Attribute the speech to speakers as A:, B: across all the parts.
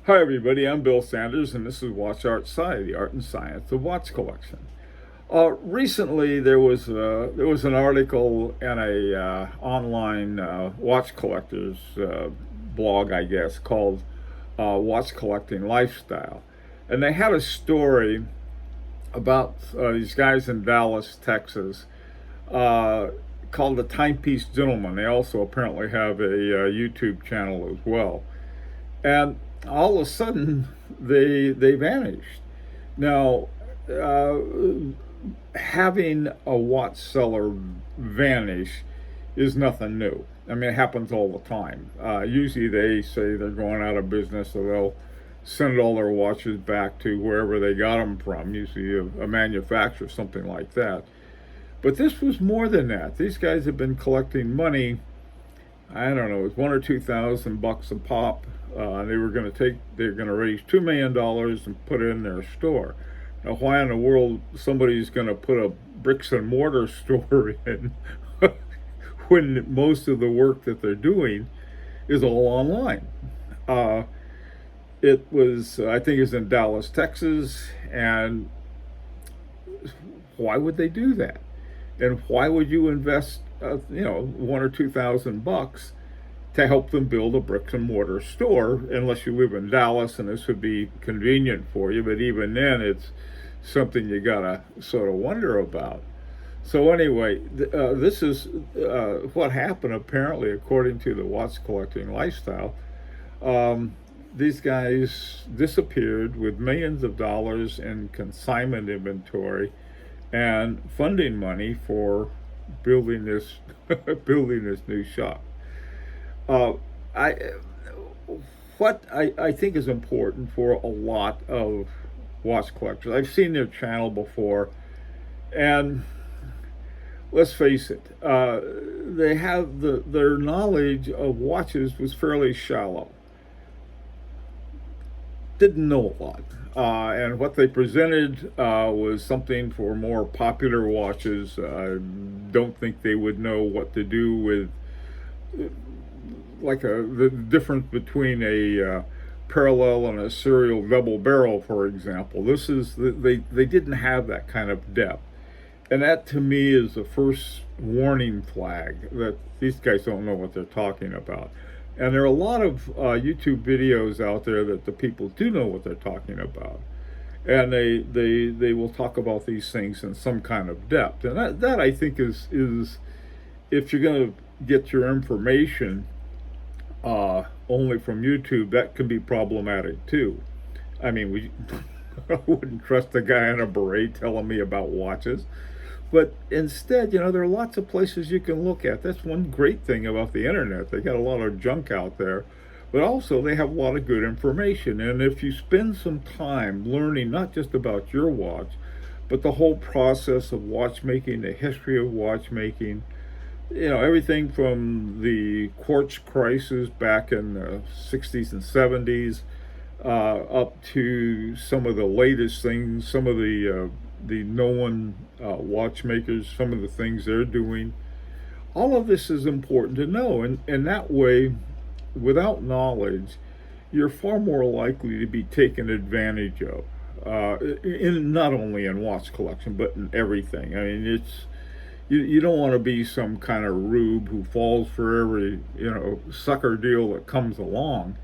A: Hi everybody, I'm Bill Sanders and this is Watch Art Sci, the art and science of watch collection. Recently there was an article in a online watch collectors blog, I guess, called Watch Collecting Lifestyle. And they had a story about these guys in Dallas, Texas, uh, called the Timepiece Gentleman. They also apparently have a YouTube channel as well. And all of a sudden they vanished. Now, uh, having a watch seller vanish is nothing new. I mean, it happens all the time. Usually they say they're going out of business, so they'll send all their watches back to wherever they got them from, usually a manufacturer, something like that. But this was more than that. These guys have been collecting money. I don't know, it was 1 or 2 thousand bucks a pop. They're going to raise $2 million and put it in their store. Now, why in the world somebody's going to put a bricks and mortar store in when most of the work that they're doing is all online? Uh, it was, I think, it's in Dallas, Texas, and why would they do that? And why would you invest, 1 or 2 thousand bucks to help them build a bricks and mortar store, unless you live in Dallas and this would be convenient for you. But even then, it's something you gotta sort of wonder about. So anyway, this is what happened apparently, according to the watch collecting lifestyle. These guys disappeared with millions of dollars in consignment inventory and funding money for building this building this new shop. Uh, I what I think is important for a lot of watch collectors. I've seen their channel before, and let's face it, they have their knowledge of watches was fairly shallow. Didn't know a lot. And what they presented was something for more popular watches. I don't think they would know what to do with the difference between a parallel and a serial double barrel, for example. They didn't have that kind of depth, and that to me is the first warning flag that these guys don't know what they're talking about. And there are a lot of YouTube videos out there that the people do know what they're talking about, and they will talk about these things in some kind of depth. And that I think is if you're going to get your information only from YouTube, that can be problematic too. I mean, I wouldn't trust a guy in a beret telling me about watches. But instead, there are lots of places you can look at. That's one great thing about the internet. They got a lot of junk out there, but also they have a lot of good information. And if you spend some time learning not just about your watch, but the whole process of watchmaking, the history of watchmaking, everything from the quartz crisis back in the 60s and 70s up to some of the latest things, some of the known watchmakers, some of the things they're doing. All of this is important to know, and that way, without knowledge, you're far more likely to be taken advantage of. In not only in watch collection, but in everything. I mean, you don't want to be some kind of rube who falls for every sucker deal that comes along.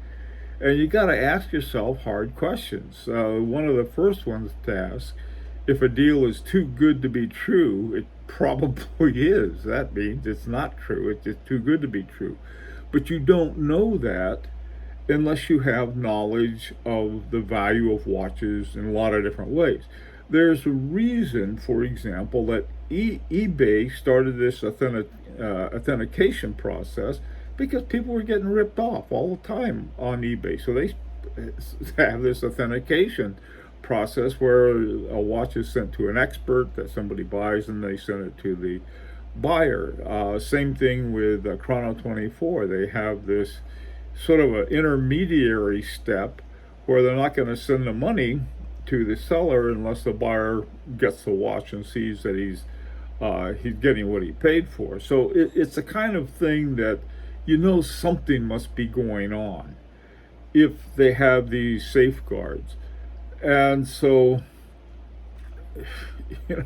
A: And you got to ask yourself hard questions. One of the first ones to ask: if a deal is too good to be true, it probably is. That means it's not true. It's just too good to be true. But you don't know that unless you have knowledge of the value of watches in a lot of different ways. There's a reason, for example, that eBay started this authentication process, because people were getting ripped off all the time on eBay. So they have this authentication process where a watch is sent to an expert that somebody buys, and they send it to the buyer. Same thing with Chrono 24. They have this sort of an intermediary step where they're not going to send the money to the seller unless the buyer gets the watch and sees that he's getting what he paid for. So it's a kind of thing that something must be going on. if they have these safeguards. And so, you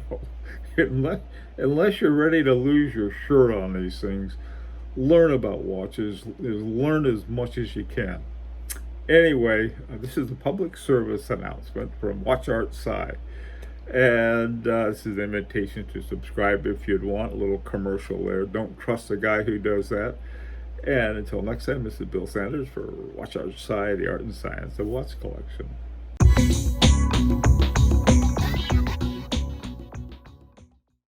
A: know, unless you're ready to lose your shirt on these things, learn about watches, learn as much as you can. Anyway, this is a public service announcement from Watch Art Side. And this is an invitation to subscribe if you'd want. A little commercial there. Don't trust a guy who does that. And until next time, this is Bill Sanders for Watch Art Side, the Art and Science of Watch Collection.